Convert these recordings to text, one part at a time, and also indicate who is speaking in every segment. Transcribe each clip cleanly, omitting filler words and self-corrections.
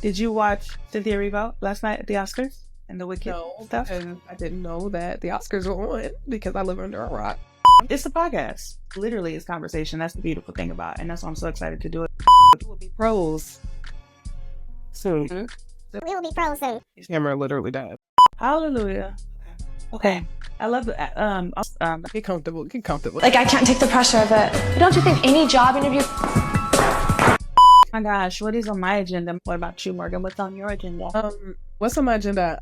Speaker 1: Did you watch Cynthia Erivo last night at the Oscars and the Wicked stuff?
Speaker 2: And I didn't know that the Oscars were on because I live under a rock.
Speaker 1: It's a podcast. Literally, it's conversation. That's the beautiful thing about it, and that's why I'm so excited to do it.
Speaker 2: We will be pros soon.
Speaker 3: We will be pros soon.
Speaker 2: His camera literally died.
Speaker 1: Hallelujah. Okay. I love the
Speaker 2: Get comfortable. Get comfortable.
Speaker 4: Like, I can't take the pressure of it. But don't you think any job interview...
Speaker 1: my gosh, what is on my agenda? What about you, Morgan? What's on your agenda?
Speaker 2: What's on my agenda?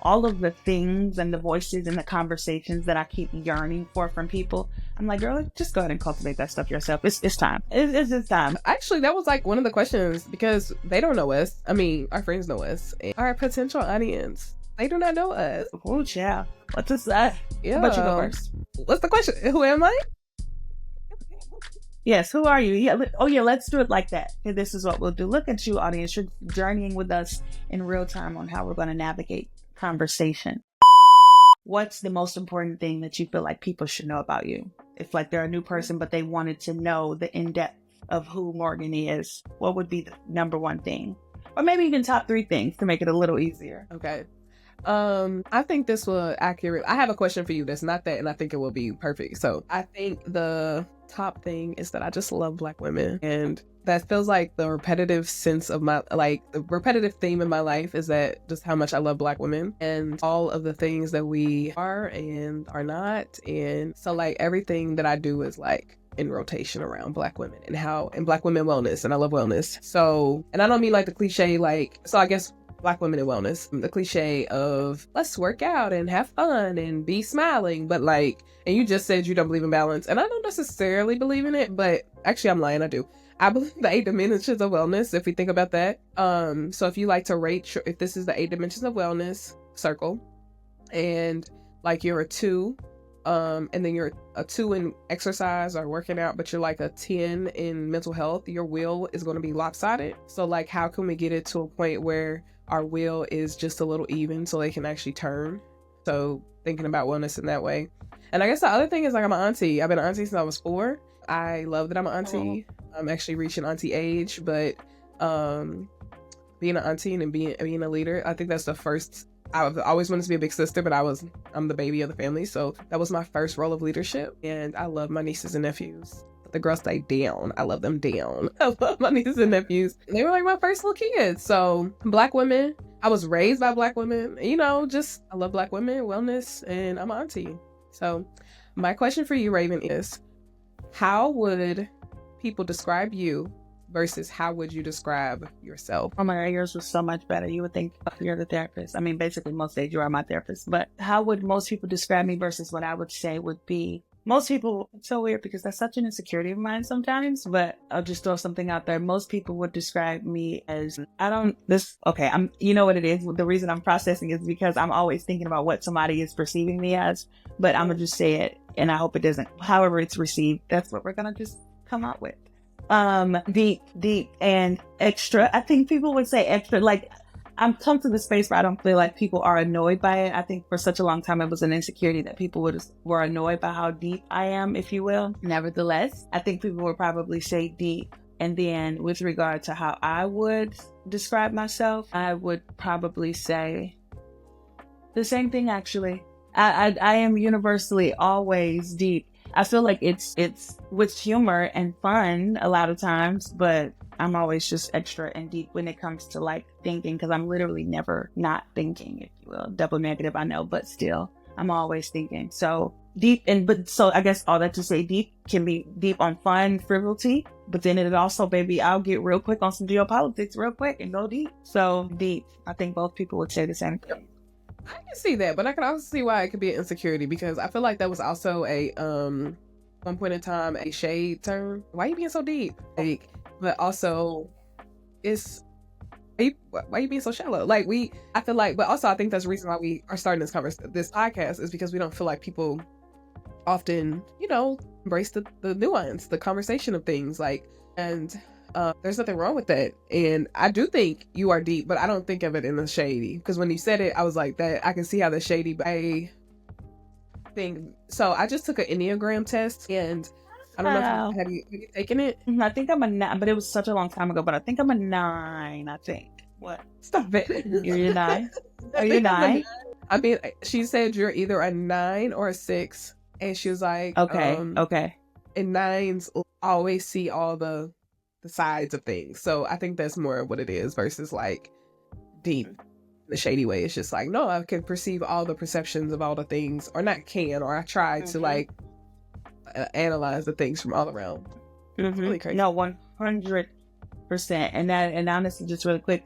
Speaker 1: All of the things and the voices and the conversations that I keep yearning for from people. I'm like, girl, just go ahead and cultivate that stuff yourself. It's time. It's time.
Speaker 2: Actually, that was like one of the questions because they don't know us. I mean, our friends know us. And our potential audience, they do not know us.
Speaker 1: Oh, yeah. What's this? Yeah. How about you go first?
Speaker 2: What's the question? Who am I?
Speaker 1: Yes, who are you? Yeah. Oh, yeah, let's do it like that. Okay, this is what we'll do. Look at you, audience. You're journeying with us in real time on how we're going to navigate conversation. What's the most important thing that you feel like people should know about you? If like they're a new person, but they wanted to know the in-depth of who Morgan is, what would be the number one thing? Or maybe even top 3 things to make it a little easier.
Speaker 2: Okay. I think this will accurate. I have a question for you that's not that, and I think it will be perfect. So I think the top thing is that I just love Black women, and that feels like the repetitive sense of my, like the repetitive theme in my life is that just how much I love Black women and all of the things that we are and are not. And so like everything that I do is like in rotation around Black women and Black women wellness, and I love wellness. So, and I don't mean like the cliche, like, so I guess Black women and wellness, the cliche of let's work out and have fun and be smiling, but like, and you just said you don't believe in balance, and I don't necessarily believe in it, but actually I'm lying, I do. I believe the 8 dimensions of wellness, if we think about that. So if you like to rate, if this is the 8 dimensions of wellness circle, and like you're a 2, and then you're a 2 in exercise or working out, but you're like a 10 in mental health, your will is going to be lopsided. So like, how can we get it to a point where our will is just a little even so they can actually turn? So thinking about wellness in that way. And I guess the other thing is like, I'm an auntie. I've been an auntie since I was 4. I love that I'm an auntie. I'm actually reaching auntie age, but being an auntie and being a leader, I think that's the first. I've always wanted to be a big sister, but I'm the baby of the family, so that was my first role of leadership. And I love my nieces and nephews. The girls stay down. I love them down. I love my nieces and nephews. They were like my first little kids. So Black women, I was raised by Black women. You know, just I love Black women, wellness, and I'm an auntie. So my question for you, Raven, is how would people describe you versus how would you describe yourself?
Speaker 1: Oh my God, yours was so much better. You would think you're the therapist. I mean, basically most days you are my therapist, but how would most people describe me versus what I would say would be, most people, it's so weird because that's such an insecurity of mine sometimes, but I'll just throw something out there. Most people would describe me as, you know what it is? The reason I'm processing is because I'm always thinking about what somebody is perceiving me as, but I'm going to just say it and I hope it doesn't, however it's received, that's what we're going to just come out with. Deep and extra. I think people would say extra, like I'm come to the space where I don't feel like people are annoyed by it. I think for such a long time it was an insecurity that people were annoyed by how deep I am, if you will. Nevertheless, I think people would probably say deep. And then with regard to how I would describe myself, I would probably say the same thing actually. I am universally always deep. I feel like it's with humor and fun a lot of times, but I'm always just extra and deep when it comes to like thinking, because I'm literally never not thinking, if you will. Double negative, I know, but still, I'm always thinking. So deep, so I guess all that to say deep can be deep on fun, frivolity, but then it also, baby, I'll get real quick on some geopolitics real quick and go deep. So deep, I think both people would say the same thing.
Speaker 2: I can see that, but I can also see why it could be an insecurity, because I feel like that was also a one point in time a shade term. Why are you being so deep? Like, but also it's why are you being so shallow? Like I feel like, but also I think that's the reason why we are starting this podcast is because we don't feel like people often, you know, embrace the nuance, the conversation of things, like, and there's nothing wrong with that. And I do think you are deep, but I don't think of it in the shady, because when you said it, I was like, that I can see how the shady, but I think so. I just took an Enneagram test, and I don't know if have you taken it?
Speaker 1: I think I'm a 9, but it was such a long time ago, but I think I'm a 9, I think. What?
Speaker 2: Stop it.
Speaker 1: You're a 9?
Speaker 2: I
Speaker 1: Are you
Speaker 2: think I'm a
Speaker 1: 9?
Speaker 2: I mean, she said you're either a 9 or a 6. And she was like,
Speaker 1: Okay.
Speaker 2: and 9s always see all the sides of things. So I think that's more what it is versus like deep, the shady way. It's just like, no, I can perceive all the perceptions of all the things, or not can, or I try to like analyze the things from all around. It's really crazy.
Speaker 1: No, 100%. And honestly, just really quick,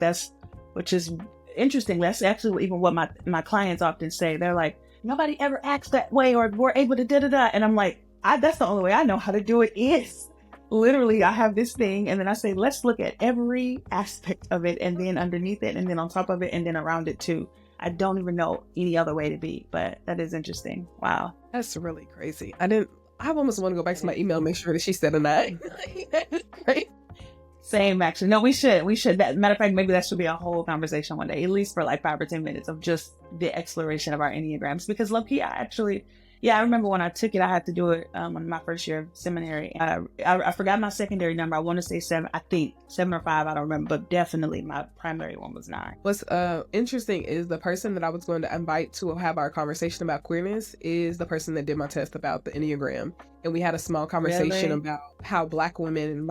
Speaker 1: which is interesting. That's actually even what my clients often say. They're like, nobody ever acts that way, or we're able to da-da-da. And I'm like, that's the only way I know how to do it is literally I have this thing, and then I say, let's look at every aspect of it, and then underneath it, and then on top of it, and then around it too. I don't even know any other way to be, but that is interesting. Wow.
Speaker 2: That's really crazy. I almost want to go back to my email and make sure that she said a 9. Right?
Speaker 1: Same, actually. No, we should. Matter of fact, maybe that should be a whole conversation one day, at least for like 5 or 10 minutes of just the exploration of our Enneagrams. Because low-key, I remember when I took it, I had to do it in my first year of seminary. I forgot my secondary number. I want to say 7, I think 7 or 5, I don't remember, but definitely my primary one was 9.
Speaker 2: What's interesting is the person that I was going to invite to have our conversation about queerness is the person that did my test about the Enneagram. And we had a small conversation about how Black women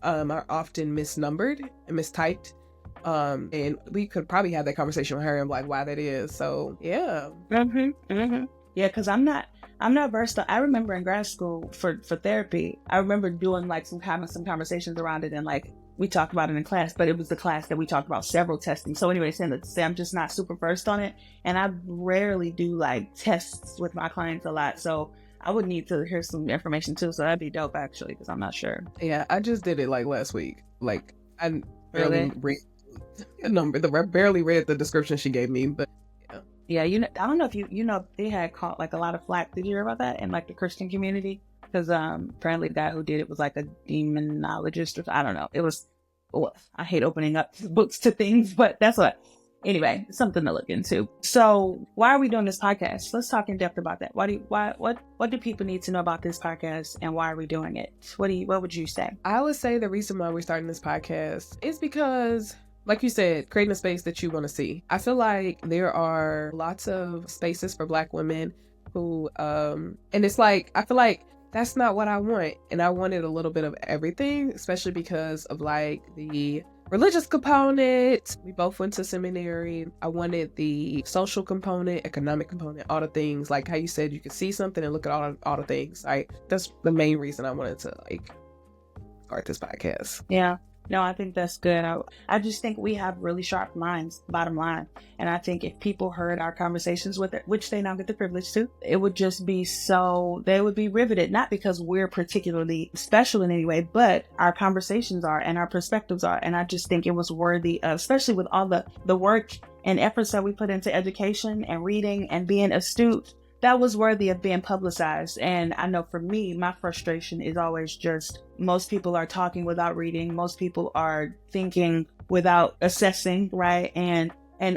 Speaker 2: are often misnumbered and mistyped. And we could probably have that conversation with her and like why that is. So yeah.
Speaker 1: Yeah, because I'm not versed on. I remember in grad school for therapy, I remember doing like some conversations around it, and like we talked about it in class, but it was the class that we talked about several testing. So anyway, saying to say I'm just not super versed on it, and I rarely do like tests with my clients a lot. So I would need to hear some information too. So that'd be dope actually, because I'm not sure.
Speaker 2: Yeah, I just did it like last week. Like I barely read the number, barely read the description she gave me, but.
Speaker 1: Yeah, I don't know if you know, they had caught like a lot of flack. Did you hear about that in like the Christian community? Because apparently the guy who did it was like a demonologist, or I don't know. It was, I hate opening up books to things, but anyway, something to look into. So why are we doing this podcast? Let's talk in depth about that. What do people need to know about this podcast, and why are we doing it? What would you say?
Speaker 2: I would say the reason why we're starting this podcast is because, like you said, creating a space that you want to see. I feel like there are lots of spaces for Black women who, and it's like, I feel like that's not what I want. And I wanted a little bit of everything, especially because of like the religious component. We both went to seminary. I wanted the social component, economic component, all the things. Like how you said, you could see something and look at all the things. Like that's the main reason I wanted to like start this podcast.
Speaker 1: Yeah. No, I think that's good. I just think we have really sharp minds, bottom line. And I think if people heard our conversations with it, which they now get the privilege to, it would just be they would be riveted, not because we're particularly special in any way, but our conversations are and our perspectives are. And I just think it was worthy of, especially with all the work and efforts that we put into education and reading and being astute, that was worthy of being publicized. And I know for me, my frustration is always just most people are talking without reading. Most people are thinking without assessing, right? And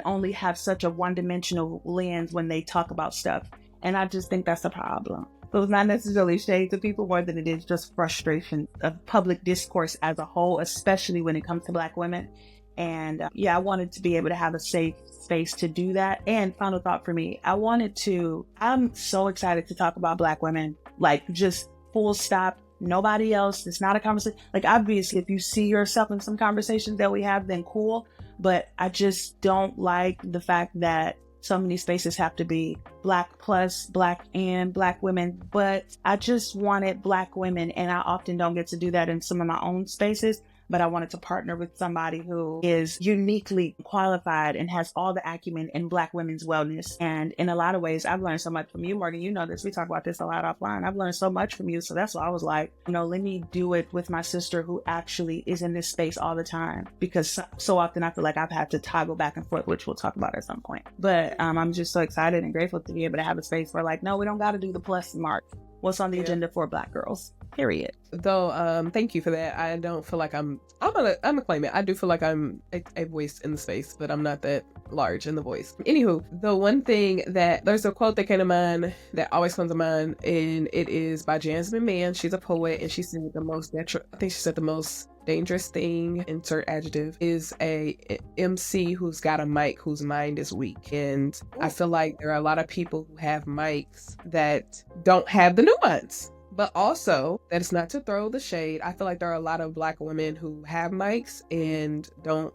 Speaker 1: only have such a one-dimensional lens when they talk about stuff. And I just think that's a problem. So it's not necessarily shade to people more than it is just frustration of public discourse as a whole, especially when it comes to Black women. And I wanted to be able to have a safe space to do that. And final thought for me, I'm so excited to talk about Black women, like just full stop, nobody else. It's not a conversation. Like obviously if you see yourself in some conversations that we have, then cool. But I just don't like the fact that so many spaces have to be Black plus, Black and Black women. But I just wanted Black women, and I often don't get to do that in some of my own spaces. But I wanted to partner with somebody who is uniquely qualified and has all the acumen in Black women's wellness. And in a lot of ways, I've learned so much from you, Morgan. You know this. We talk about this a lot offline. I've learned so much from you. So that's why I was like, let me do it with my sister who actually is in this space all the time. Because so often I feel like I've had to toggle back and forth, which we'll talk about at some point. But I'm just so excited and grateful to be able to have a space where like, no, we don't got to do the plus mark. What's on the agenda for Black girls? period.
Speaker 2: Though, thank you for that. I don't feel like I'm gonna claim it. I do feel like I'm a voice in the space, but I'm not that large in the voice. Anywho, the one thing that there's a quote that came to mind that always comes to mind, and it is by Jasmine Mann. She's a poet, and she said the most dangerous thing, insert adjective, is a MC who's got a mic whose mind is weak. And I feel like there are a lot of people who have mics that don't have the nuance. But also, that is not to throw the shade. I feel like there are a lot of Black women who have mics and don't.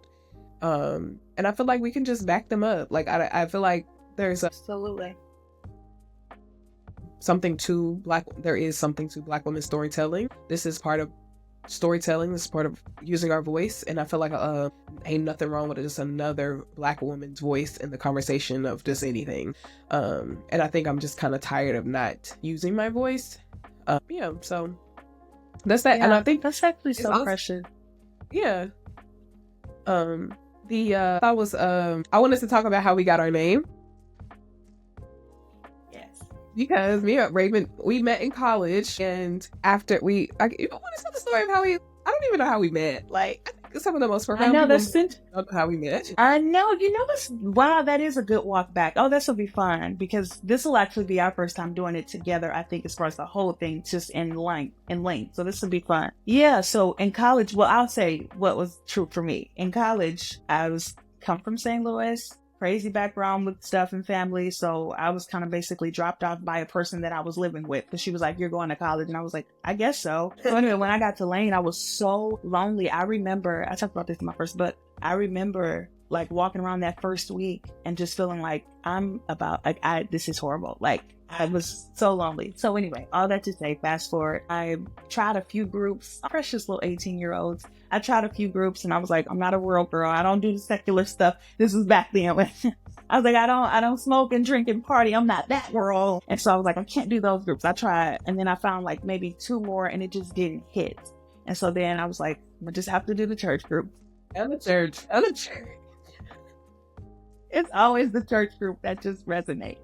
Speaker 2: And I feel like we can just back them up. Like, I feel like there's
Speaker 1: absolutely
Speaker 2: something to there is something to Black women storytelling. This is part of storytelling. This is part of using our voice. And I feel like ain't nothing wrong with it. Just another Black woman's voice in the conversation of just anything. And I think I'm just kind of tired of not using my voice. So that's that.
Speaker 1: Yeah,
Speaker 2: and I think
Speaker 1: that's actually so precious.
Speaker 2: Yeah. I wanted to talk about how we got our name.
Speaker 1: Yes.
Speaker 2: Because me and Raven, we met in college, and after you want to tell the story of how I don't even know how we met. Like, I think some of the most profound people how we met.
Speaker 1: I know. Wow, that is a good walk back. Oh, this will be fun, because this will actually be our first time doing it together, I think, as far as the whole thing, just in length. So this will be fun. Yeah, so in college, well, I'll say what was true for me. In college, I come from St. Louis, crazy background with stuff and family, so I was kind of basically dropped off by a person that I was living with, because she was like, "You're going to college," and I was like, "I guess so." So anyway, when I got to Lane, I was so lonely. I remember, I talked about this in my first book, I remember like walking around that first week and just feeling like this is horrible. Like, I was so lonely. So anyway, all that to say, fast forward, I tried a few groups, precious little 18-year-olds. I tried a few groups, and I was like, I'm not a world girl. I don't do the secular stuff. This was back then when I was like, I don't smoke and drink and party. I'm not that girl. And so I was like, I can't do those groups. I tried. And then I found like maybe 2 more, and it just didn't hit. And so then I was like, I just have to do the church group.
Speaker 2: And the church.
Speaker 1: It's always the church group that just resonates.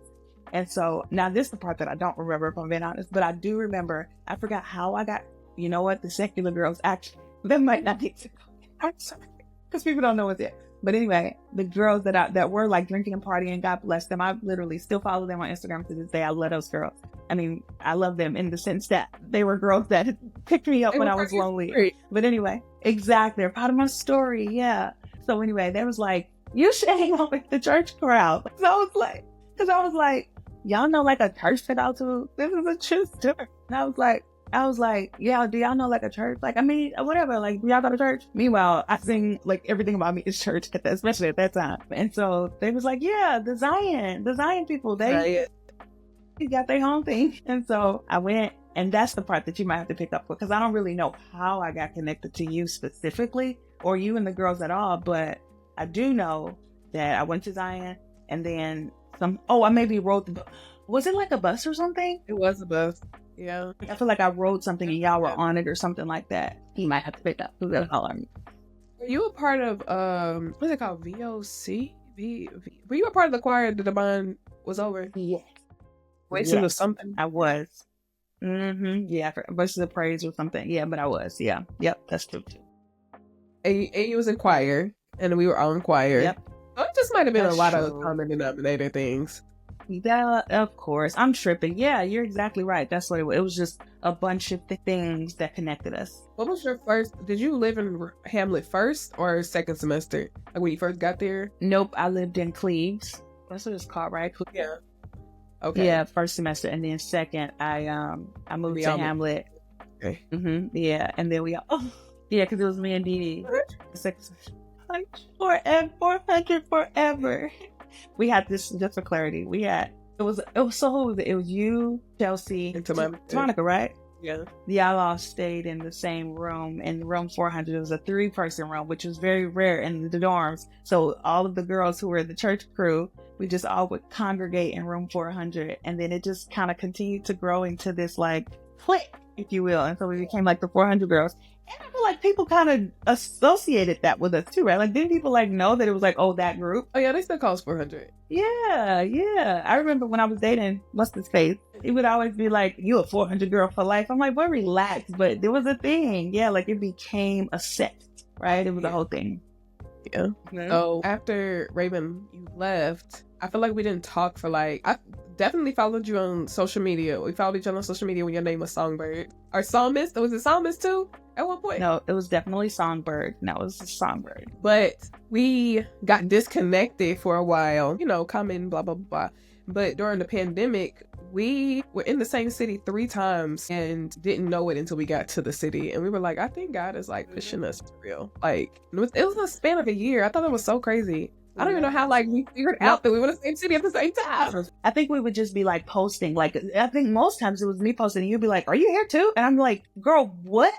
Speaker 1: And so now this is the part that I don't remember, if I'm being honest, but I do remember, I forgot how I got, you know what, the secular girls actually, that might not need to go. I'm sorry, because people don't know what's it. But anyway, the girls that were like drinking and partying, God bless them. I literally still follow them on Instagram to this day. I love those girls. I mean, I love them in the sense that they were girls that picked me up when I was lonely. But anyway, exactly. They're part of my story. Yeah. So anyway, they was like, you should hang out with the church crowd. So I was like, y'all know like a church to go to? This is a true story. And I was like, yeah, do y'all know like a church? Like, I mean, whatever, like, do y'all go to church? Meanwhile, I think like everything about me is church, especially at that time. And so they was like, yeah, the Zion people, they got their home thing. And so I went, and that's the part that you might have to pick up with, because I don't really know how I got connected to you specifically, or you and the girls at all, but I do know that I went to Zion, and then I maybe rode was it like a bus or something?
Speaker 2: It was a bus. Yeah.
Speaker 1: I feel like I wrote something and y'all were on it or something like that. You might have to pick up.
Speaker 2: Were you a part of, what's it called? VOC? Were you a part of the choir that the bond was over?
Speaker 1: Yes.
Speaker 2: Voices of something?
Speaker 1: I was. Mm-hmm. Yeah. Voices of Praise or something. Yeah, but I was. Yeah. Yep. That's true too.
Speaker 2: And you was in choir, and we were all in choir.
Speaker 1: Yep.
Speaker 2: So it just might have been a lot of common denominator things.
Speaker 1: Yeah, of course. I'm tripping. Yeah, you're exactly right. That's what it was. It was just a bunch of things that connected us.
Speaker 2: What was your did you live in Hamlet first or second semester? Like when you first got there?
Speaker 1: Nope, I lived in Cleves. That's what it's called, right?
Speaker 2: Yeah. Okay.
Speaker 1: Yeah, first semester. And then second, I moved to Hamlet.
Speaker 2: Okay.
Speaker 1: Mm-hmm. Yeah, and then yeah, because it was me and Dee. Like 400 forever. We had this, just for clarity, it was you, Chelsea, and Monica, right?
Speaker 2: Yeah.
Speaker 1: Y'all all stayed in the same room, in room 400. It was a 3-person room, which was very rare in the dorms. So all of the girls who were the church crew, we just all would congregate in room 400. And then it just kind of continued to grow into this like clique, if you will. And so we became like the 400 girls. And I feel like people kind of associated that with us too, right? Like, didn't people like know that it was like, oh, that group?
Speaker 2: Oh yeah, they still call us 400.
Speaker 1: Yeah. I remember when I was dating, what's his face? It would always be like, you a 400 girl for life. I'm like, boy, relax. But there was a thing. Yeah, like it became a sect, right? It was a whole thing.
Speaker 2: Yeah. So after Raven, you left, I feel like we didn't talk for like, I definitely followed you on social media. We followed each other on social media when your name was Songbird. Or Psalmist? Was it Psalmist too at one point?
Speaker 1: No, it was definitely Songbird. No, it was Songbird.
Speaker 2: But we got disconnected for a while, you know, commenting, blah, blah, blah. But during the pandemic, we were in the same city 3 times and didn't know it until we got to the city. And we were like, I think God is like pushing us for real. Like, it was a span of a year. I thought it was so crazy. I don't even know how like we figured out that we were in the same city at the same time.
Speaker 1: I think we would just be like posting. Like, I think most times it was me posting and you'd be like, are you here too? And I'm like, girl, what?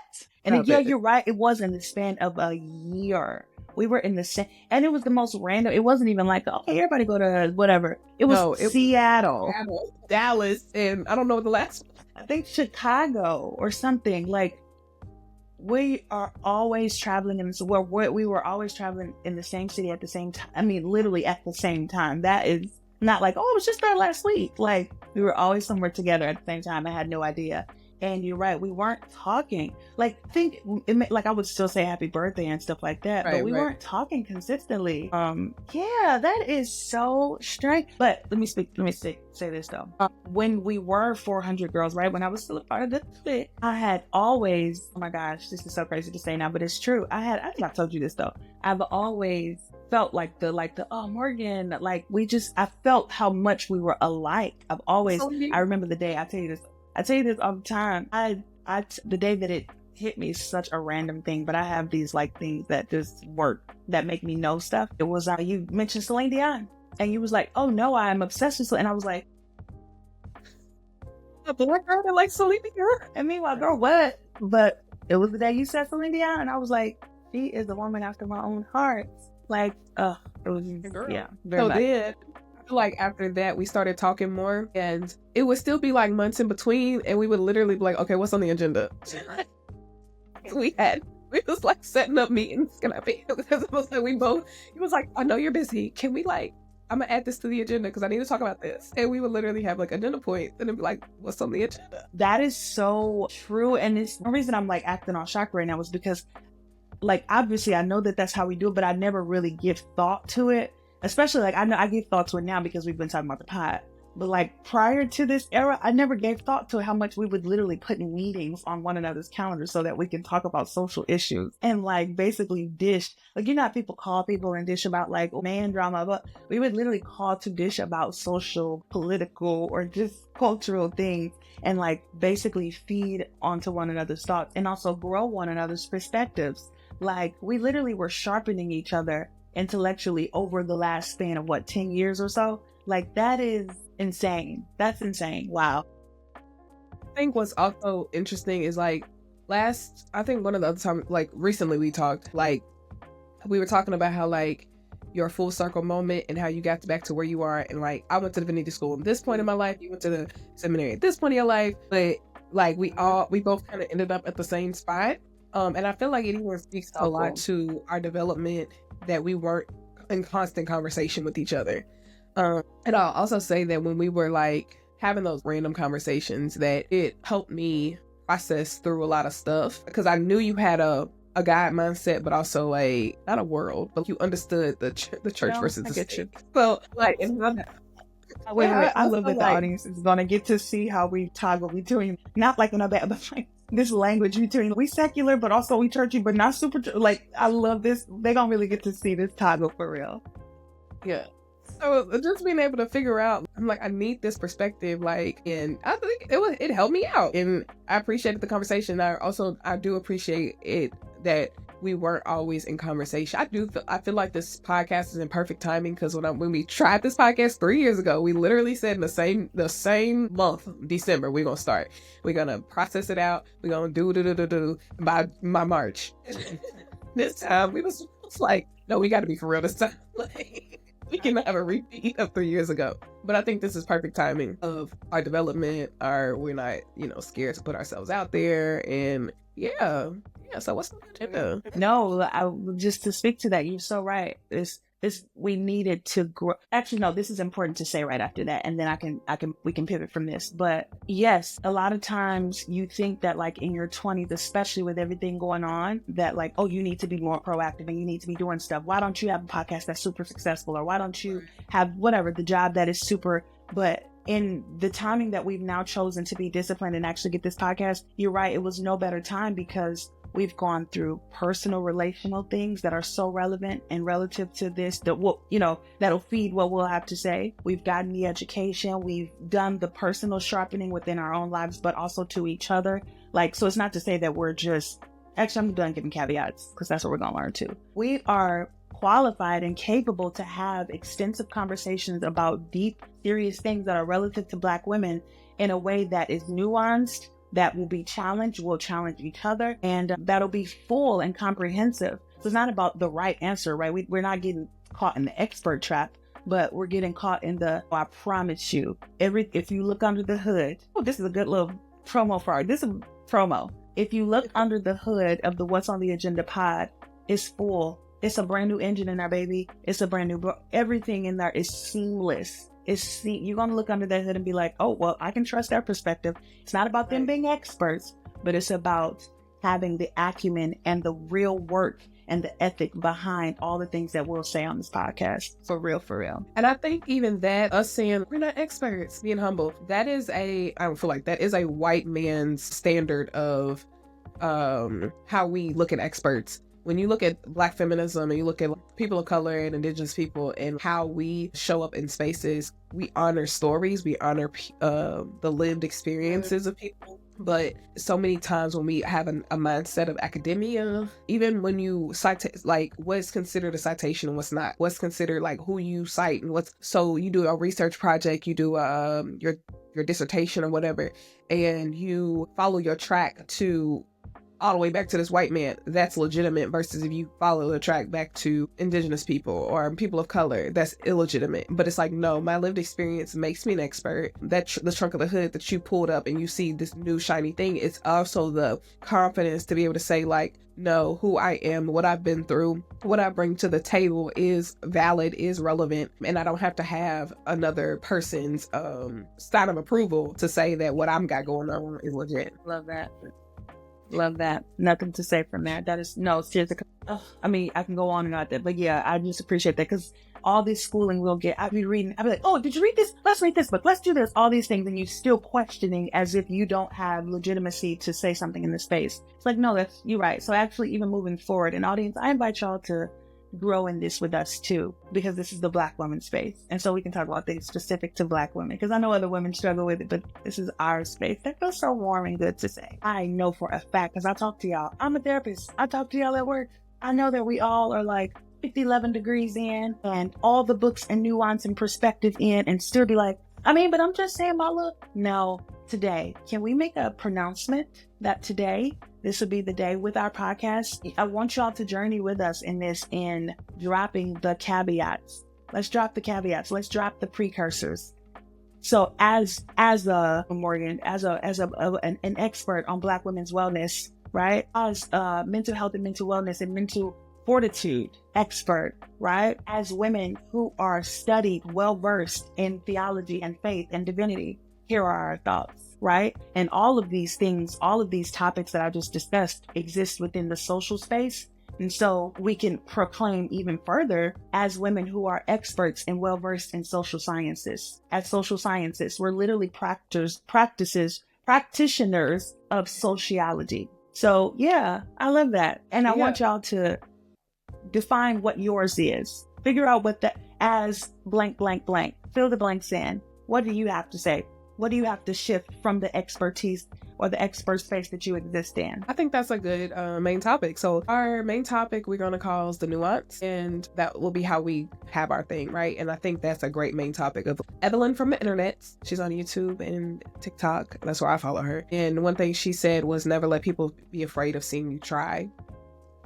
Speaker 1: And then, yeah, you're right. It was in the span of a year. We were in the same, and it was the most random. It wasn't even like, okay, everybody go to whatever. It was Seattle,
Speaker 2: Dallas, and I don't know what the last one.
Speaker 1: I think Chicago or something. Like, we are always traveling in this, we were always traveling in the same city at the same time. I mean, literally at the same time. That is not like, oh, it was just there last week. Like, we were always somewhere together at the same time. I had no idea. And you're right, we weren't talking. Like, like I would still say happy birthday and stuff like that, but we weren't talking consistently. Yeah, that is so strange. But let me say this though. When we were 400 girls, right? When I was still a part of the clique, I had always, oh my gosh, this is so crazy to say now, but it's true. I think I told you this though. I've always felt like the oh, Morgan, like I felt how much we were alike. I remember the day, I tell you this all the time. The day that it hit me is such a random thing, but I have these like things that just work, that make me know stuff. It was, you mentioned Celine Dion, and you was like, oh no, I'm obsessed with Celine. And I was like, a black girl that likes Celine Dion? And meanwhile, girl, what? But it was the day you said Celine Dion, and I was like, she is a woman after my own heart. Like, it was, yeah.
Speaker 2: So then, I feel like after that, we started talking more, and it would still be like months in between, and we would literally be like, okay, what's on the agenda? we was like setting up meetings, because it was like he was like, I know you're busy. Can we like, I'm gonna add this to the agenda because I need to talk about this. And we would literally have like agenda points and it'd be like, what's on the agenda?
Speaker 1: That is so true. And it's the reason I'm like acting all shocked right now was because, like, obviously I know that that's how we do it, but I never really give thought to it. Especially, like, I know I give thought to it now because we've been talking about the pod. But, like, prior to this era, I never gave thought to how much we would literally put meetings on one another's calendars so that we can talk about social issues and, like, basically dish. Like, you know how people call people and dish about, like, man drama, but we would literally call to dish about social, political, or just cultural things and, like, basically feed onto one another's thoughts and also grow one another's perspectives. Like, we literally were sharpening each other intellectually over the last span of 10 years or so. Like, that is insane. That's insane. Wow.
Speaker 2: I think what's also interesting is, like, I think one of the other times, like, recently we talked, like, we were talking about how, like, your full circle moment and how you got back to where you are. And, like, I went to the Divinity School at this point in my life. You went to the seminary at this point in your life. But, like, we both kind of ended up at the same spot. And I feel like it even speaks a lot to our development that we weren't in constant conversation with each other. And I'll also say that when we were like having those random conversations, that it helped me process through a lot of stuff because I knew you had a God mindset, but also not a world, but you understood the church versus the state. So like, it's not that.
Speaker 1: Wait, I love that the audience is gonna get to see how we toggle between, not like in a bad, but like this language between we secular, but also we churchy, but not super. Like, I love this. They gonna really get to see this toggle for real.
Speaker 2: Yeah. So just being able to figure out, I'm like, I need this perspective, like, and I think it helped me out, and I appreciated the conversation. I do appreciate it that we weren't always in conversation. I feel like this podcast is in perfect timing because when we tried this podcast 3 years ago, we literally said in the same month, December, we're gonna start. We're gonna process it out. We're gonna do by March. This time we was like, no, we got to be for real this time. Like, we cannot have a repeat of 3 years ago. But I think this is perfect timing of our development. We're not, scared to put ourselves out there, and Yeah. So what's the agenda?
Speaker 1: No, just to speak to that, you're so right. We needed to grow. Actually, no, this is important to say right after that, and then we can pivot from this. But yes, a lot of times you think that like in your 20s, especially with everything going on, that like, oh, you need to be more proactive and you need to be doing stuff. Why don't you have a podcast that's super successful, or why don't you have whatever the job that is super? But in the timing that we've now chosen to be disciplined and actually get this podcast, you're right. It was no better time because we've gone through personal relational things that are so relevant and relative to this that will, that'll feed what we'll have to say. We've gotten the education. We've done the personal sharpening within our own lives, but also to each other. Like, so it's not to say that we're just, actually, I'm done giving caveats because that's what we're going to learn too. We are qualified and capable to have extensive conversations about deep, serious things that are relative to Black women in a way that is nuanced, that will be challenged, we'll challenge each other, and that'll be full and comprehensive. So it's not about the right answer, right? We're not getting caught in the expert trap, but we're getting caught in I promise you, if you look under the hood, this is a good little promo for our, this is a promo. If you look under the hood of the What's on the Agenda pod, it's full. It's a brand new engine in there, baby. It's a brand new, everything in there is seamless. You're going to look under that hood and be like, oh, well, I can trust their perspective. It's not about them being experts, but it's about having the acumen and the real work and the ethic behind all the things that we'll say on this podcast. For real.
Speaker 2: And I think even that, us saying we're not experts, being humble, I don't feel like that is a white man's standard of how we look at experts. When you look at Black feminism and you look at people of color and Indigenous people and how we show up in spaces, we honor stories, we honor the lived experiences of people. But so many times when we have a mindset of academia, even when you cite, like what's considered a citation and what's not, what's considered like who you cite and so you do a research project, you do your dissertation or whatever, and you follow your track to all the way back to this white man, that's legitimate, versus if you follow the track back to Indigenous people or people of color, that's illegitimate. But it's like, no, my lived experience makes me an expert. That the trunk of the hood that you pulled up and you see this new shiny thing, it's also the confidence to be able to say like, no, who I am, what I've been through, what I bring to the table is valid, is relevant, and I don't have to have another person's sign of approval to say that what I'm got going on is legit.
Speaker 1: Love that. Nothing to say from there. That is, no, seriously. I mean, I can go on and on that, but yeah, I just appreciate that because all this schooling we'll get, I'll be like, oh, did you read this? Let's read this book. Let's do this. All these things. And you still questioning as if you don't have legitimacy to say something in this space. It's like, no, you're right. So actually even moving forward, and audience, I invite y'all to grow in this with us too, because this is the Black woman space. And so we can talk about things specific to Black women, because I know other women struggle with it, but this is our space. That feels so warm and good to say. I know for a fact, because I talk to y'all. I'm a therapist. I talk to y'all at work. I know that we all are like 11 degrees in and all the books and nuance and perspective in, and still be like, but I'm just saying my look. No, today, can we make a pronouncement that today, this will be the day with our podcast? I want y'all to journey with us in this, in dropping the caveats. Let's drop the caveats. Let's drop the precursors. So as a Morgan, as an expert on Black women's wellness, right? As mental health and mental wellness and mental fortitude expert, right? As women who are studied, well-versed in theology and faith and divinity, here are our thoughts, right? And all of these things, all of these topics that I just discussed exist within the social space. And so we can proclaim even further as women who are experts and well-versed in social sciences. As social scientists, we're literally practitioners of sociology. So yeah, I love that. And I want y'all to define what yours is. Figure out what as blank, blank, blank. Fill the blanks in. What do you have to say? What do you have to shift from the expertise or the expert space that you exist in?
Speaker 2: I think that's a good main topic. So our main topic we're going to call is the nuance, and that will be how we have our thing, right? And I think that's a great main topic of Evelyn from the internet. She's on YouTube and TikTok. That's where I follow her. And one thing she said was never let people be afraid of seeing you try.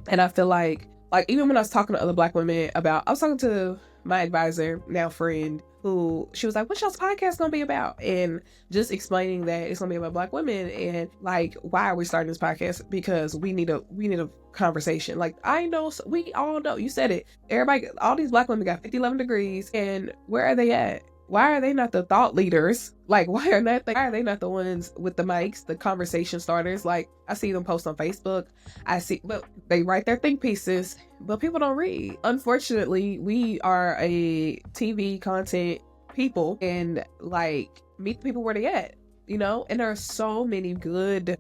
Speaker 2: And I feel like Like, even when I was talking to other Black women I was talking to my advisor, now friend, who she was like, what's y'all's podcast gonna be about? And just explaining that it's gonna be about Black women, and like, why are we starting this podcast? Because we need a conversation. Like, we all know, you said it, everybody, all these Black women got 50-11 degrees, and where are they at? Why are they not the thought leaders? Like, why are they not the ones with the mics, the conversation starters? Like, I see them post on Facebook. But they write their think pieces, but people don't read. Unfortunately, we are a TV content people, and like, meet the people where they at, you know? And there are so many good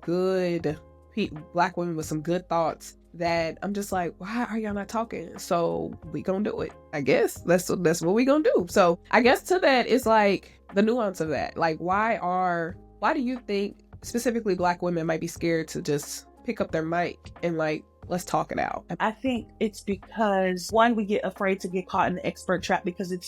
Speaker 2: Black women with some good thoughts that I'm just like, why are y'all not talking? So we gonna do it. I guess that's what we gonna do. So I guess to that, it's like the nuance of that. Like, why do you think specifically Black women might be scared to just pick up their mic and like, let's talk it out?
Speaker 1: I think it's because, one, we get afraid to get caught in the expert trap because it's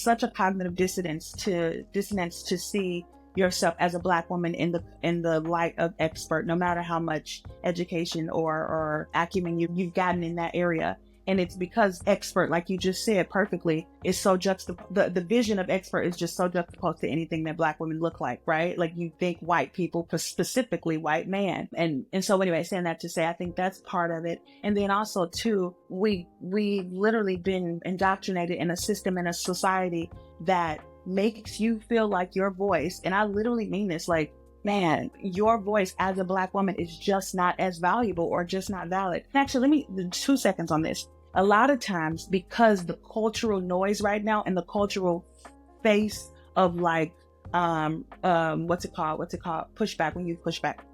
Speaker 1: such a cognitive dissonance to see yourself as a Black woman in the light of expert, no matter how much education or acumen you've gotten in that area. And it's because expert, like you just said perfectly, is so the vision of expert is just so juxtaposed to anything that Black women look like, right? Like, you think white people, specifically white man. And so anyway, saying that to say, I think that's part of it. And then also too, we literally been indoctrinated in a system, in a society that makes you feel like your voice, and I literally mean this, like, man, your voice as a Black woman is just not as valuable or just not valid. And actually, 2 seconds on this. A lot of times, because the cultural noise right now and the cultural face of like, what's it called? Pushback, when you push back.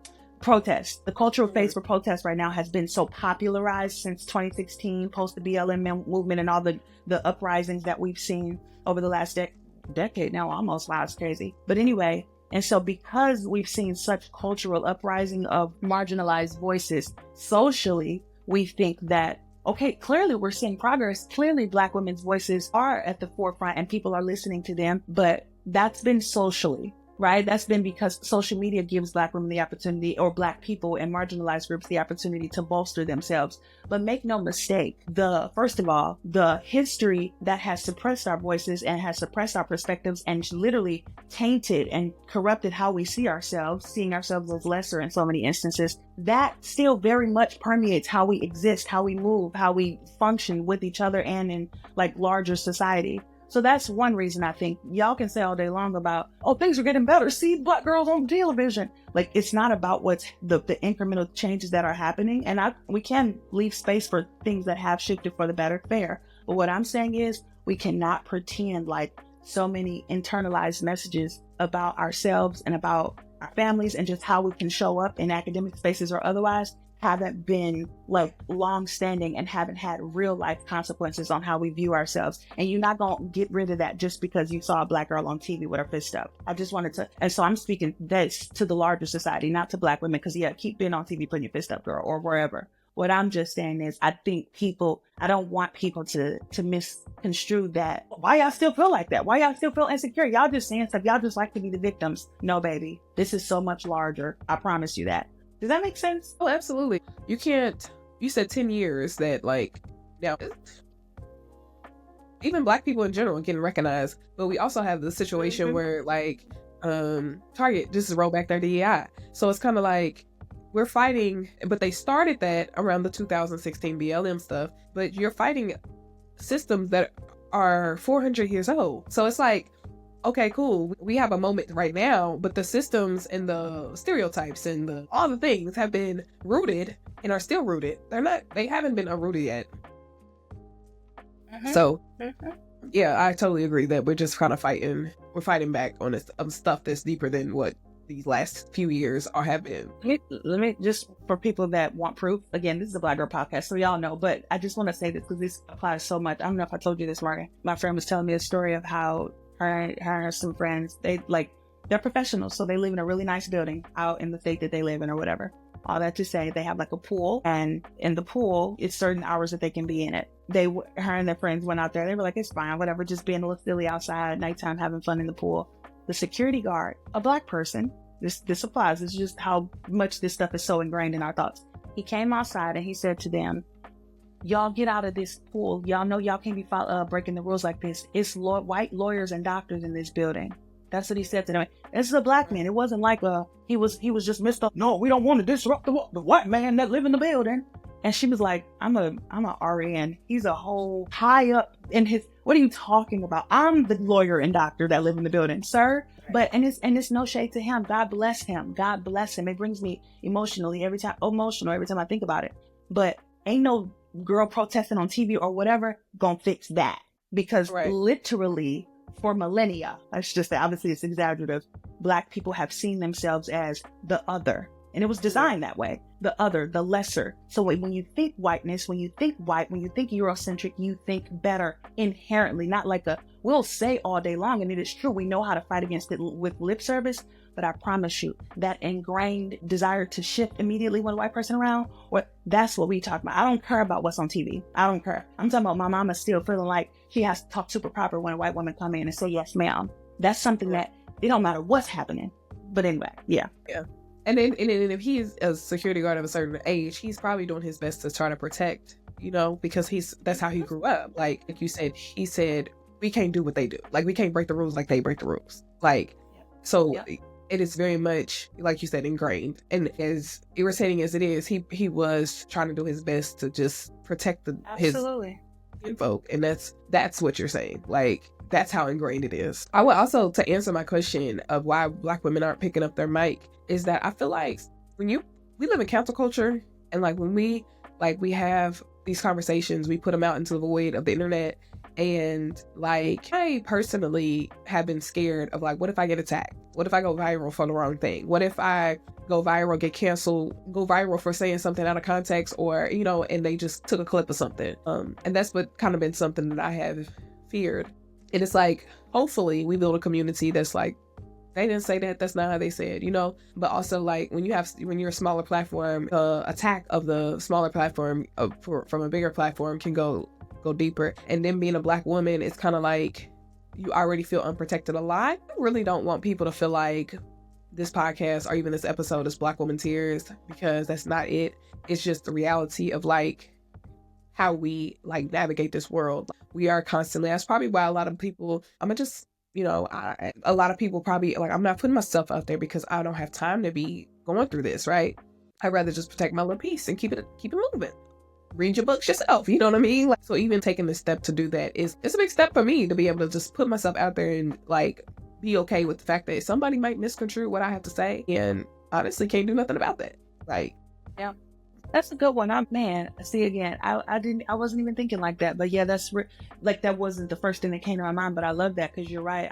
Speaker 1: Protest. The cultural face for protest right now has been so popularized since 2016, post the BLM movement and all the uprisings that we've seen over the last decade now, almost. Wow, it's crazy. But anyway, and so because we've seen such cultural uprising of marginalized voices socially, we think that, okay, clearly we're seeing progress. Clearly Black women's voices are at the forefront and people are listening to them, but that's been socially, right? That's been because social media gives Black women the opportunity, or Black people and marginalized groups the opportunity to bolster themselves. But make no mistake, first of all, the history that has suppressed our voices and has suppressed our perspectives and literally tainted and corrupted how we see ourselves, seeing ourselves as lesser in so many instances, that still very much permeates how we exist, how we move, how we function with each other and in like larger society. So that's one reason I think y'all can say all day long about, oh, things are getting better. See Black girls on television. Like, it's not about what's the incremental changes that are happening. And we can leave space for things that have shifted for the better, fair. But what I'm saying is we cannot pretend like so many internalized messages about ourselves and about our families and just how we can show up in academic spaces or otherwise haven't been like long-standing and haven't had real life consequences on how we view ourselves. And you're not gonna get rid of that just because you saw a Black girl on TV with her fist up. I just wanted to, and so I'm speaking this to the larger society, not to Black women, because yeah, keep being on TV putting your fist up, girl, or wherever. What I'm just saying is, I don't want people to misconstrue that. Why y'all still feel like that? Why y'all still feel insecure? Y'all just saying stuff. Y'all just like to be the victims. No, baby, this is so much larger. I promise you that. Does that make sense?
Speaker 2: Oh, absolutely. You said 10 years that, like, now, even Black people in general getting recognized, but we also have the situation where, like, Target just rolled back their DEI. So it's kind of like, we're fighting, but they started that around the 2016 BLM stuff, but you're fighting systems that are 400 years old. So it's like, okay, cool, we have a moment right now, but the systems and the stereotypes and all the things have been rooted and are still rooted. They haven't been unrooted yet. So, yeah, I totally agree that we're just kind of we're fighting back on this stuff that's deeper than what these last few years have been.
Speaker 1: Let me just, for people that want proof, again, this is a Black Girl podcast, so y'all know, but I just want to say this because this applies so much. I don't know if I told you this, Morgan. My friend was telling me a story of how her and some friends, they're professionals, so they live in a really nice building out in the state that they live in or whatever. All that to say, they have like a pool, and in the pool, it's certain hours that they can be in it. Her and their friends went out there. They were like, it's fine, whatever, just being a little silly outside, nighttime, having fun in the pool. The security guard, a Black person, this applies. It's just how much this stuff is so ingrained in our thoughts. He came outside and he said to them, y'all get out of this pool. Y'all know y'all can't be breaking the rules like this. It's white lawyers and doctors in this building. That's what he said to them. This is a black man. It wasn't like he was just messed up. No, we don't want to disrupt the white man that live in the building. And she was like, I'm a RN. He's a whole high up in his, what are you talking about? I'm the lawyer and doctor that live in the building, sir. But, and it's no shade to him. God bless him. God bless him. It brings me emotional every time I think about it. But ain't no girl protesting on TV or whatever gonna fix that. Because literally for millennia, let's just say, obviously it's exaggerative, Black people have seen themselves as the other. And it was designed that way. The other, the lesser. So when you think whiteness, when you think white, when you think Eurocentric, you think better inherently, not like we'll say all day long, and it is true, we know how to fight against it with lip service, but I promise you, that ingrained desire to shift immediately when a white person around, that's what we talk about. I don't care about what's on TV. I don't care. I'm talking about my mama still feeling like she has to talk super proper when a white woman come in and say, yes, ma'am. That's something that it don't matter what's happening. But anyway, yeah.
Speaker 2: Yeah. And then if he's a security guard of a certain age, he's probably doing his best to try to protect, because that's how he grew up. Like you said, he said, we can't do what they do. Like, we can't break the rules like they break the rules. Like, so it is very much, like you said, ingrained. And as irritating as it is, he was trying to do his best to just protect his folk. And that's what you're saying. Like, that's how ingrained it is. I would also, to answer my question of why Black women aren't picking up their mic, is that I feel like we live in cancel culture, and like when we have these conversations, we put them out into the void of the internet. And like, I personally have been scared of like, what if I get attacked? What if I go viral for the wrong thing? What if I go viral, get canceled, go viral for saying something out of context, or, and they just took a clip of something. And that's what kind of been something that I have feared. And it's like, hopefully we build a community that's like, they didn't say that, that's not how they said, but also like when you're a smaller platform, attack of the smaller platform from a bigger platform can go deeper. And then being a Black woman, it's kind of like you already feel unprotected a lot. I really don't want people to feel like this podcast or even this episode is Black Woman Tears, because that's not it. It's just the reality of like how we like navigate this world. We are constantly, that's probably why a lot of people, a lot of people probably like, I'm not putting myself out there because I don't have time to be going through this, right? I'd rather just protect my little peace and keep it moving. Read your books yourself, you know what I mean? Like, so even taking the step to do that it's a big step for me to be able to just put myself out there and like be okay with the fact that somebody might misconstrue what I have to say, and honestly can't do nothing about that. Like,
Speaker 1: yeah. That's a good one. I wasn't even thinking like that, but yeah, that wasn't the first thing that came to my mind, but I love that because you're right.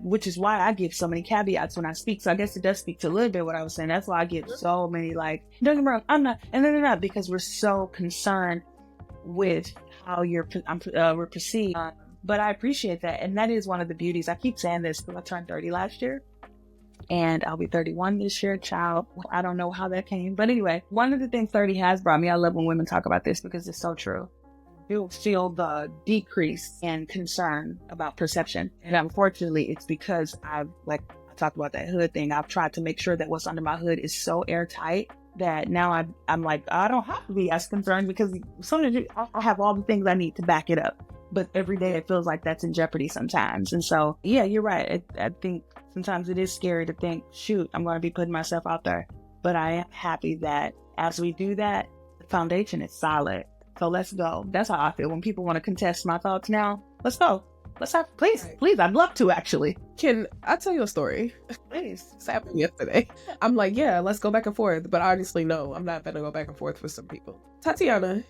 Speaker 1: Which is why I give so many caveats when I speak. So I guess it does speak to a little bit what I was saying. That's why I give so many don't get me wrong, I'm not, and no, because we're so concerned with how we're perceived. But I appreciate that. And that is one of the beauties. I keep saying this because I turned 30 last year. And I'll be 31 this year, child. I don't know how that came. But anyway, one of the things 30 has brought me, I love when women talk about this because it's so true. You'll feel the decrease in concern about perception. And unfortunately, it's because I talked about that hood thing. I've tried to make sure that what's under my hood is so airtight that now I'm like, I don't have to be as concerned because I have all the things I need to back it up. But every day it feels like that's in jeopardy sometimes. And so, yeah, you're right. I think sometimes it is scary to think, shoot, I'm going to be putting myself out there. But I am happy that as we do that, the foundation is solid. So let's go. That's how I feel. When people want to contest my thoughts now, let's go. Please. I'd love to actually.
Speaker 2: Can I tell you a story?
Speaker 1: Please.
Speaker 2: This happened yesterday. I'm like, yeah, let's go back and forth. But honestly, no, I'm not going to go back and forth with some people. Tatiana,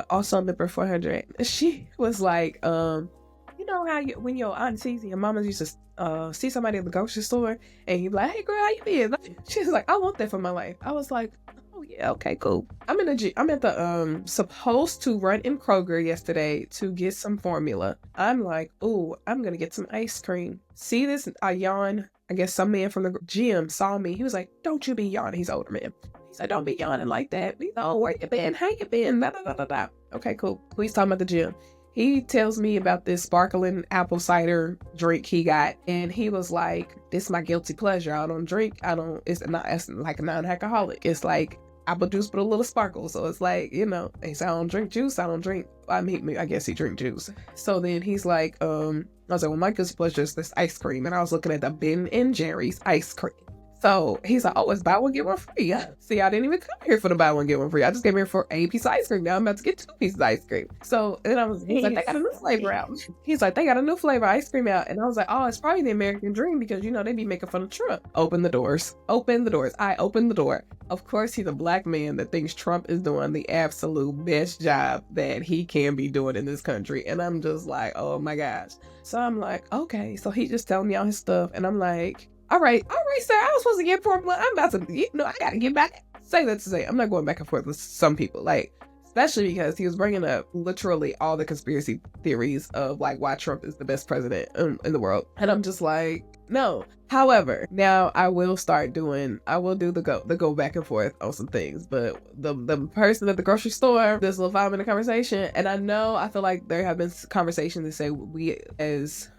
Speaker 2: also number 400, she was like, you know how when your aunties and your mamas used to see somebody at the grocery store and you be like, hey girl, how you been? She's like, I want that for my life. I was like, oh yeah, okay, cool. I'm at the supposed to run in Kroger yesterday to get some formula. I'm like, oh, I'm gonna get some ice cream. See this? I yawn. I guess some man from the gym saw me. He was like, don't you be yawning. He's an older man. He said, don't be yawning like that. We know where you been, how you been, da, da, da, da, da. Okay, cool. He's talking about the gym. He tells me about this sparkling apple cider drink he got. And he was like, this is my guilty pleasure. I don't drink. It's like a non-alcoholic. It's like, apple juice with a little sparkle. So it's like, you know, he said, I don't drink juice. I guess he drink juice. So then he's like, I was like, well, my guess was just this ice cream. And I was looking at the Ben and Jerry's ice cream. So he's like, oh, it's buy one, get one free. See, I didn't even come here for the buy one, get one free. I just came here for a piece of ice cream. Now I'm about to get 2 pieces of ice cream. So then he's like, they got a new flavor out. He's like, they got a new flavor ice cream out. And I was like, oh, it's probably the American dream because, you know, they be making fun of Trump. Open the doors. Open the doors. I opened the door. Of course, he's a black man that thinks Trump is doing the absolute best job that he can be doing in this country. And I'm just like, oh my gosh. So I'm like, okay. So he just telling me all his stuff. And I'm like, all right, sir. I was supposed to get Formula. I'm about to, I got to get back. Say that to say, I'm not going back and forth with some people, like, especially because he was bringing up literally all the conspiracy theories of like why Trump is the best president in the world. And I'm just like, no. However, now I will do the go back and forth on some things. But the person at the grocery store, this little 5-minute conversation, and I feel like there have been conversations that say we as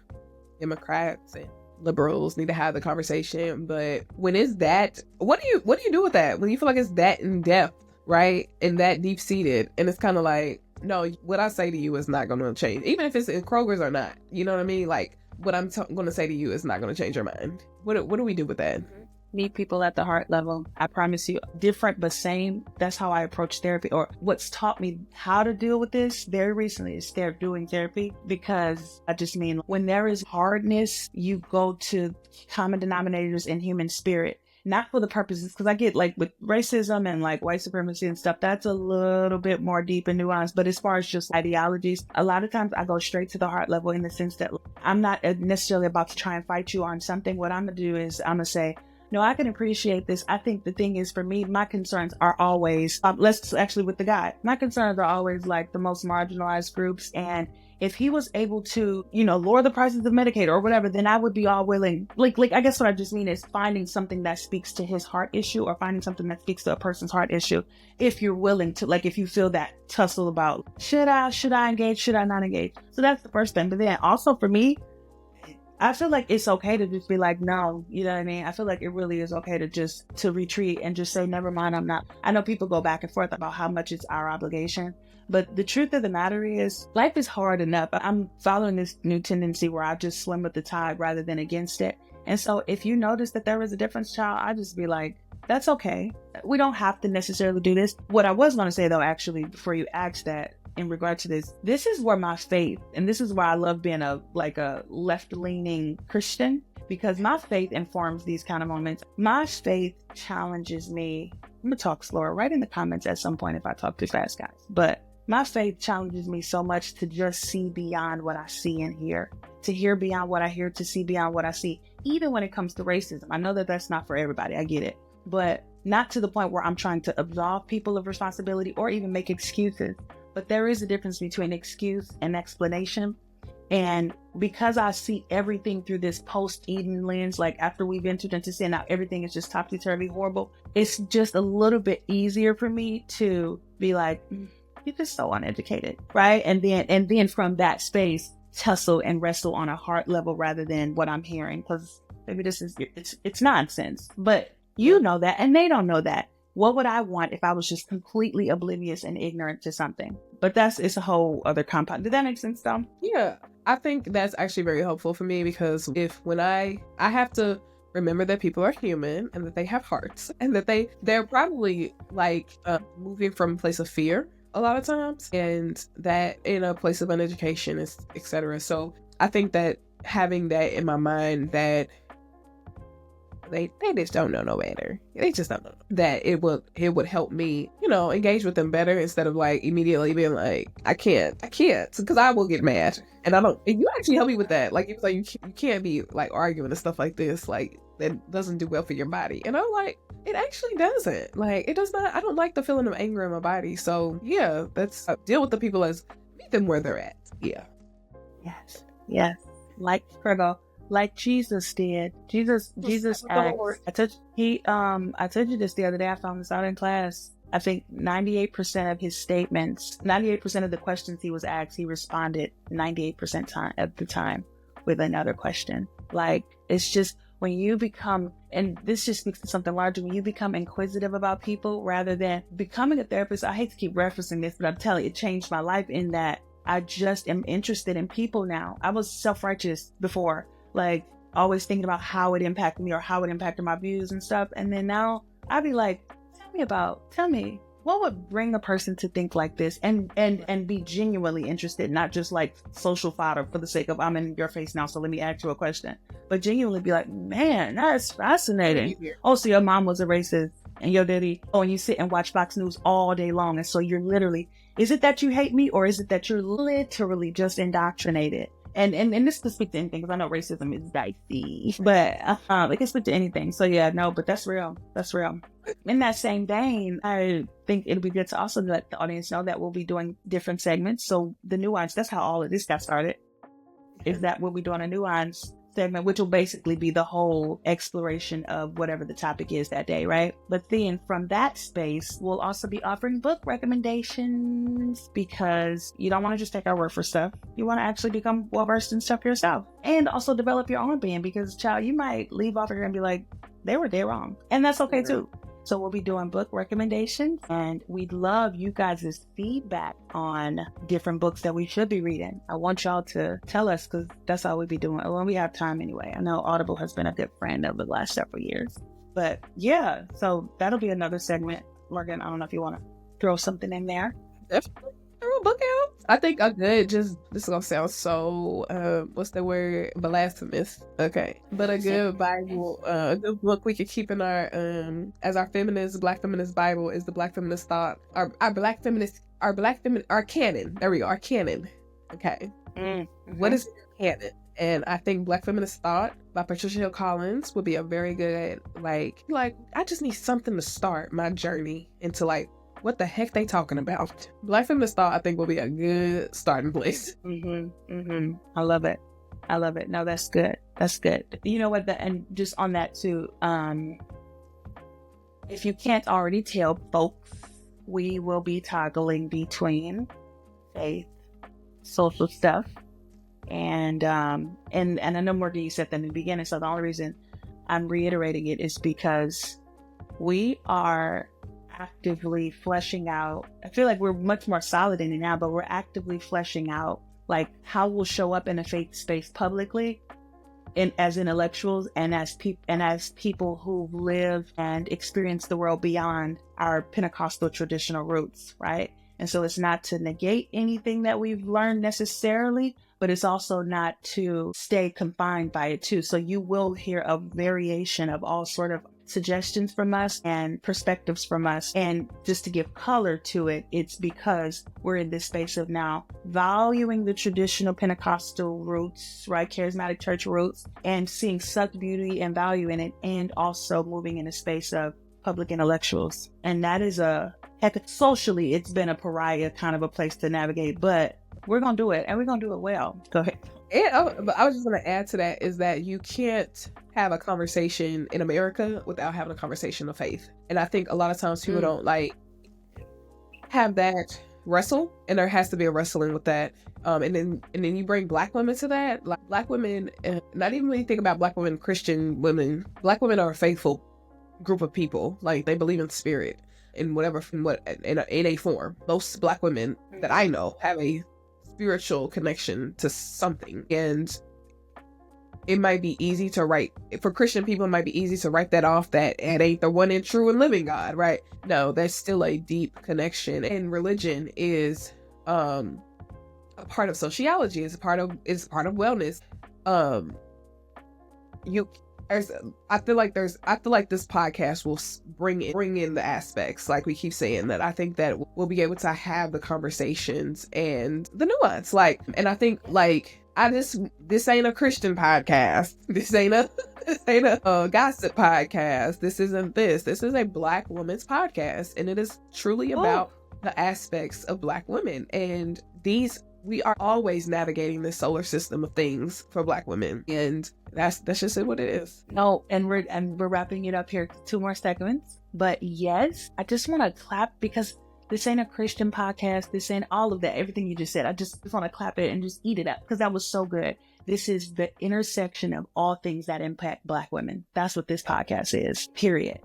Speaker 2: Democrats and liberals need to have the conversation, but when it's that, what do you do with that when you feel like it's that in depth, right, and that deep seated, and it's kind of like, no, what I say to you is not going to change, even if it's in Kroger's or not. You know what I mean? Like what I'm going to say to you is not going to change your mind. What do we do with that?
Speaker 1: Meet people at the heart level. I promise you, different but same. That's how I approach therapy, or what's taught me how to deal with this very recently is doing therapy, because I just mean when there is hardness, you go to common denominators in human spirit, not for the purposes, because I get like with racism and like white supremacy and stuff, that's a little bit more deep and nuanced. But as far as just ideologies, a lot of times I go straight to the heart level in the sense that I'm not necessarily about to try and fight you on something. What I'm going to do is I'm going to say, no, I can appreciate this. I think the thing is, for me, my concerns are always, with the guy, my concerns are always like the most marginalized groups. And if he was able to, lower the prices of Medicaid or whatever, then I would be all willing. Like, I guess what I just mean is finding something that speaks to his heart issue, or finding something that speaks to a person's heart issue. If you're willing to, like, if you feel that tussle about, should I engage? Should I not engage? So that's the first thing. But then also for me, I feel like it's okay to just be like, no, you know what I mean? I feel like it really is okay to retreat and just say, never mind, I'm not. I know people go back and forth about how much it's our obligation, but the truth of the matter is life is hard enough. I'm following this new tendency where I just swim with the tide rather than against it. And so if you notice that there is a difference, child, I just be like, that's okay. We don't have to necessarily do this. What I was going to say though, actually, before you asked that, in regard to this is where my faith, and this is why I love being a left-leaning Christian, because my faith informs these kind of moments. My faith challenges me. I'm gonna talk slower. Write in the comments at some point if I talk too fast, guys. But my faith challenges me so much to just see beyond what I see and hear, to hear beyond what I hear, to see beyond what I see, even when it comes to racism. I know that that's not for everybody. I get it. But not to the point where I'm trying to absolve people of responsibility or even make excuses. But there is a difference between excuse and explanation. And because I see everything through this post-Eden lens, like after we've entered into sin, now everything is just topsy-turvy horrible. It's just a little bit easier for me to be like, you're just so uneducated, right? And then from that space, tussle and wrestle on a heart level rather than what I'm hearing, because maybe it's nonsense. But you know that, and they don't know that. What would I want if I was just completely oblivious and ignorant to something? But it's a whole other compound. Did that make sense, Dom?
Speaker 2: Yeah, I think that's actually very helpful for me, because when I have to remember that people are human and that they have hearts, and that they're probably like moving from a place of fear a lot of times, and that in a place of uneducation, etc. So I think that having that in my mind, that they just don't know no better. They just don't know that it would help me, engage with them better, instead of like immediately being like, I can't, because I will get mad. And you actually help me with that. Like, it's like, you can't be like arguing and stuff like this, like that doesn't do well for your body. And I'm like, it actually doesn't. Like, it does not. I don't like the feeling of anger in my body. So yeah, let's deal with the people as meet them where they're at. Yeah.
Speaker 1: Yes. Like Virgo. Like Jesus did. Jesus asked. I told you this the other day. I found this out in class. I think 98% of his statements, 98% of the questions he was asked, he responded 98% of the time with another question. Like, it's just, when you become, and this just speaks to something larger, when you become inquisitive about people rather than becoming a therapist. I hate to keep referencing this, but I'm telling you, it changed my life in that I just am interested in people now. I was self-righteous before, like always thinking about how it impacted me or how it impacted my views and stuff. And then now I'd be like, tell me what would bring a person to think like this, and be genuinely interested, not just like social fodder for the sake of I'm in your face now, so let me ask you a question, but genuinely be like, man, that's fascinating. Oh, so your mom was a racist and your daddy, oh, and you sit and watch Fox News all day long, and so you're literally, is it that you hate me, or is it that you're literally just indoctrinated? And this can speak to anything, because I know racism is dicey, but it can speak to anything. So yeah, no, but that's real. That's real. In that same vein, I think it'll be good to also let the audience know that we'll be doing different segments. So the nuance, that's how all of this got started, is that we'll be doing a nuance segment, which will basically be the whole exploration of whatever the topic is that day, right? But then from that space, we'll also be offering book recommendations, because you don't want to just take our word for stuff. You want to actually become well-versed in stuff yourself, and also develop your own opinion, because child, you might leave off here and be like, they were dead wrong, and that's okay too. So we'll be doing book recommendations, and we'd love you guys' feedback on different books that we should be reading. I want y'all to tell us, because that's all we'll be doing when we have time anyway. I know Audible has been a good friend over the last several years. But yeah, so that'll be another segment. Morgan, I don't know if you want to throw something in there.
Speaker 2: Definitely throw a book out. I think a good, this is gonna sound so what's the word, blasphemous, okay, but a good Bible, a good book we could keep in our as our Black feminist Bible is the Black feminist thought, our canon. There we go, our canon. Okay. Mm-hmm. What is your canon? And I think Black Feminist Thought by Patricia Hill Collins would be a very good, like I just need something to start my journey into like what the heck they talking about. Black Feminist Thought, I think, will be a good starting place.
Speaker 1: I love it. No, that's good. You know what? And just on that too, if you can't already tell, folks, we will be toggling between faith, social stuff, and I know Morgan, you said that in the beginning. So the only reason I'm reiterating it is because we are actively fleshing out. I feel like we're much more solid in it now, but we're actively fleshing out like how we'll show up in a faith space publicly, and as intellectuals and as people who live and experience the world beyond our Pentecostal traditional roots, right? And so it's not to negate anything that we've learned necessarily, but it's also not to stay confined by it too. So you will hear a variation of all sort of suggestions from us and perspectives from us. And just to give color to it, it's because we're in this space of now valuing the traditional Pentecostal roots, right? Charismatic church roots, and seeing such beauty and value in it, and also moving in a space of public intellectuals. And that is socially, it's been a pariah kind of a place to navigate, but we're going to do it, and we're going to do it well. Go ahead.
Speaker 2: But I was just going to add to that is that you can't have a conversation in America without having a conversation of faith. And I think a lot of times people don't like have that wrestle, and there has to be a wrestling with that. And then you bring Black women to that. Like Black women, not even when you think about Black women, Christian women, Black women are a faithful group of people. Like they believe in spirit in a form. Most Black women that I know have a spiritual connection to something, and it might be easy to write for Christian people. It might be easy to write that off, that it ain't the one and true and living God, right? No, there's still a deep connection, and religion is a part of sociology. It's a part of wellness. I feel like this podcast will bring in the aspects, like we keep saying, that I think that we'll be able to have the conversations and the nuance. Like, and I think like this ain't a Christian podcast. This ain't a gossip podcast. This is a Black woman's podcast, and it is truly about the aspects of Black women, and we are always navigating this solar system of things for Black women, and that's just what it is.
Speaker 1: No, and we're wrapping it up here. 2 more segments, but yes, I just want to clap, because this ain't a Christian podcast. This ain't all of that. Everything you just said, I just want to clap it and just eat it up, because that was so good. This is the intersection of all things that impact Black women. That's what this podcast is, period.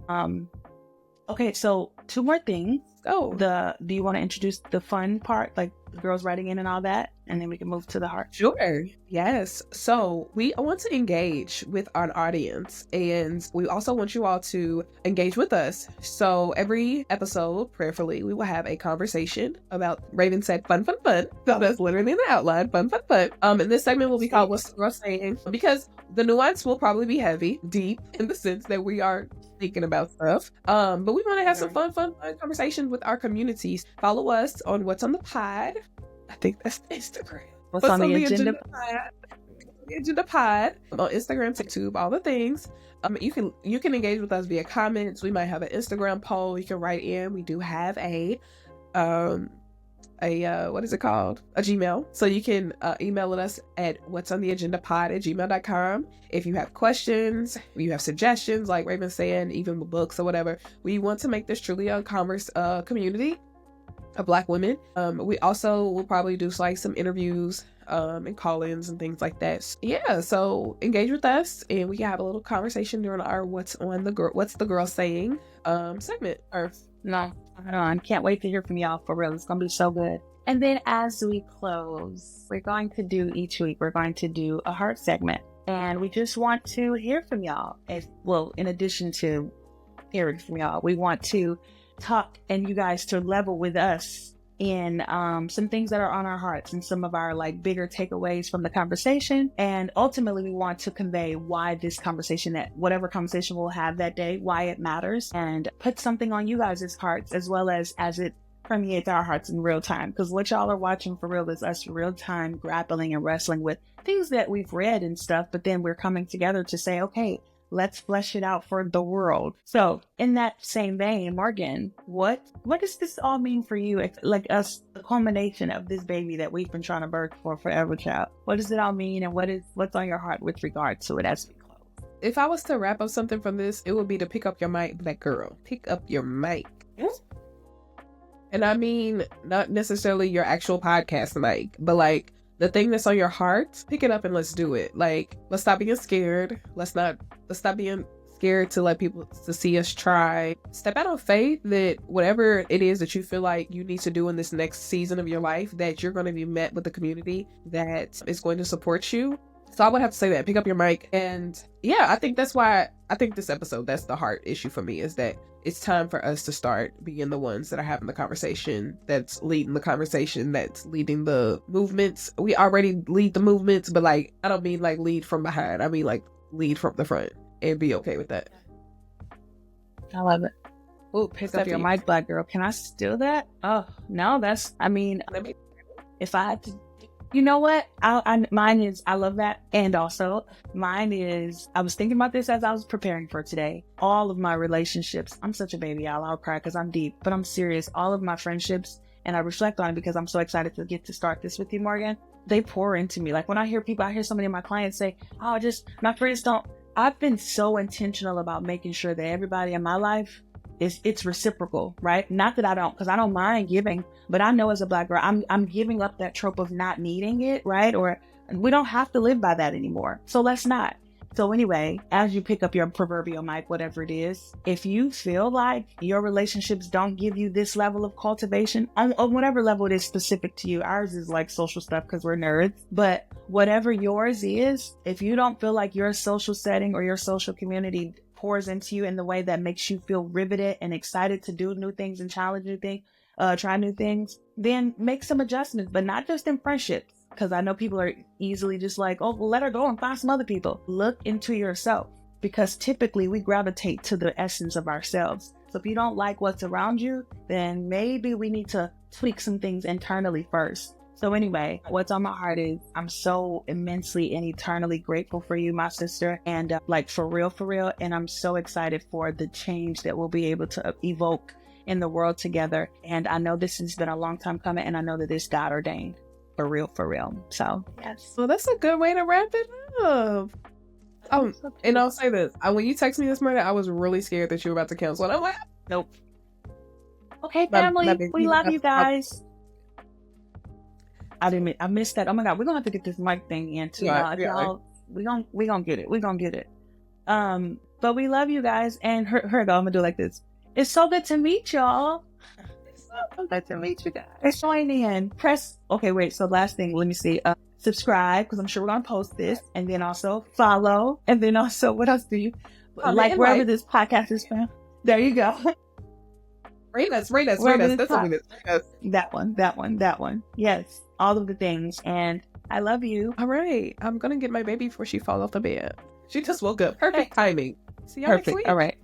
Speaker 1: Okay, so 2 more things.
Speaker 2: Oh,
Speaker 1: Do you want to introduce the fun part, like the girls writing in and all that, and then we can move to the heart?
Speaker 2: sure. Yes. So we want to engage with our audience, and we also want you all to engage with us. So every episode, prayerfully, we will have a conversation about, Raven said, fun. So that's literally in the outline, fun. And this segment will be called What's the Girl Saying? Because the nuance will probably be heavy, deep, in the sense that we are thinking about stuff. But we want to have some fun conversations with our communities. Follow us on What's on the Pod. I think that's Instagram.
Speaker 1: What's on the agenda?
Speaker 2: The Agenda Pod on Instagram, TikTok, all the things. You can engage with us via comments. We might have an Instagram poll. You can write in. We do have a what is it called? A Gmail. So you can email us at whatsontheagendapod@gmail.com. If you have questions, if you have suggestions, like Raven saying, even with books or whatever, we want to make this truly a commerce community of Black women. We also will probably do like some interviews and call-ins and things like that. Yeah, so engage with us and we can have a little conversation during our What's the Girl Saying segment.
Speaker 1: No, I can't wait to hear from y'all, for real. It's gonna be so good. And then as we close, each week we're going to do a heart segment, and we just want to hear from y'all. In addition to hearing from y'all, we want to talk and you guys to level with us in some things that are on our hearts and some of our like bigger takeaways from the conversation. And ultimately we want to convey why this conversation, that whatever conversation we'll have that day, why it matters, and put something on you guys' hearts as well as it permeates our hearts in real time. Because what y'all are watching for real is us real time grappling and wrestling with things that we've read and stuff, but then we're coming together to say, okay, let's flesh it out for the world. So in that same vein, Morgan, what does this all mean for you? Like us, the culmination of this baby that we've been trying to birth for forever, child. What does it all mean, and what's on your heart with regard to it as we close?
Speaker 2: If I was to wrap up something from this, it would be to pick up your mic, Black girl. Pick up your mic.
Speaker 1: Yes.
Speaker 2: And I mean, not necessarily your actual podcast mic, but like the thing that's on your heart, pick it up and let's do it. Like, let's stop being scared. Let's stop being scared to let people to see us try. Step out on faith that whatever it is that you feel like you need to do in this next season of your life, that you're going to be met with a community that is going to support you. So I would have to say that, pick up your mic. And yeah, I think that's why I think this episode, that's the heart issue for me, is that it's time for us to start being the ones that are having the conversation, that's leading the conversation, that's leading the movements. We already lead the movements, but like, I don't mean like lead from behind. I mean like lead from the front, and be okay with that.
Speaker 1: I love it. Ooh, pick up your mic, Black girl. Can I steal that? Oh, no, if I had to, you know what? Mine is, I love that. And also, mine is, I was thinking about this as I was preparing for today. All of my relationships, I'm such a baby, I'll cry because I'm deep, but I'm serious. All of my friendships, and I reflect on it because I'm so excited to get to start this with you, Morgan. They pour into me. Like when I hear somebody of my clients say, oh, my friends don't. I've been so intentional about making sure that everybody in my life, it's reciprocal, right? Not that I don't, because I don't mind giving, but I know as a Black girl, I'm giving up that trope of not needing it, right? Or we don't have to live by that anymore. So let's not. So anyway, as you pick up your proverbial mic, whatever it is, if you feel like your relationships don't give you this level of cultivation, on whatever level it is specific to you, ours is like social stuff because we're nerds, but whatever yours is, if you don't feel like your social setting or your social community pours into you in the way that makes you feel riveted and excited to do new things and challenge new things, try new things, then make some adjustments, but not just in friendships. Because I know people are easily just like, oh, well, let her go and find some other people. Look into yourself, because typically we gravitate to the essence of ourselves. So if you don't like what's around you, then maybe we need to tweak some things internally first. So anyway, what's on my heart is I'm so immensely and eternally grateful for you, my sister, and like for real. And I'm so excited for the change that we'll be able to evoke in the world together. And I know this has been a long time coming, and I know that it's God ordained. For real. So, yes.
Speaker 2: Well, that's a good way to wrap it up. Oh, and I'll say this. When you texted me this morning, I was really scared that you were about to cancel. And I'm like,
Speaker 1: nope. Okay, family. We love you guys. I missed that. Oh my God, we're gonna have to get this mic thing in too. Y'all, we gonna get it. We gonna get it. But we love you guys. And here we go. I'm gonna do it like this. It's so good to meet y'all. It's so good to meet you guys. Join in. Press. Okay, wait. So last thing, let me see. Subscribe, because I'm sure we're gonna post this, and then also follow, and then also what else do you like wherever this podcast is found? There you go.
Speaker 2: Rate us. That's what we did.
Speaker 1: That one. Yes, all of the things. And I love you.
Speaker 2: All right, I'm gonna get my baby before she falls off the bed. She just woke up. Perfect timing. See y'all next week.
Speaker 1: All right.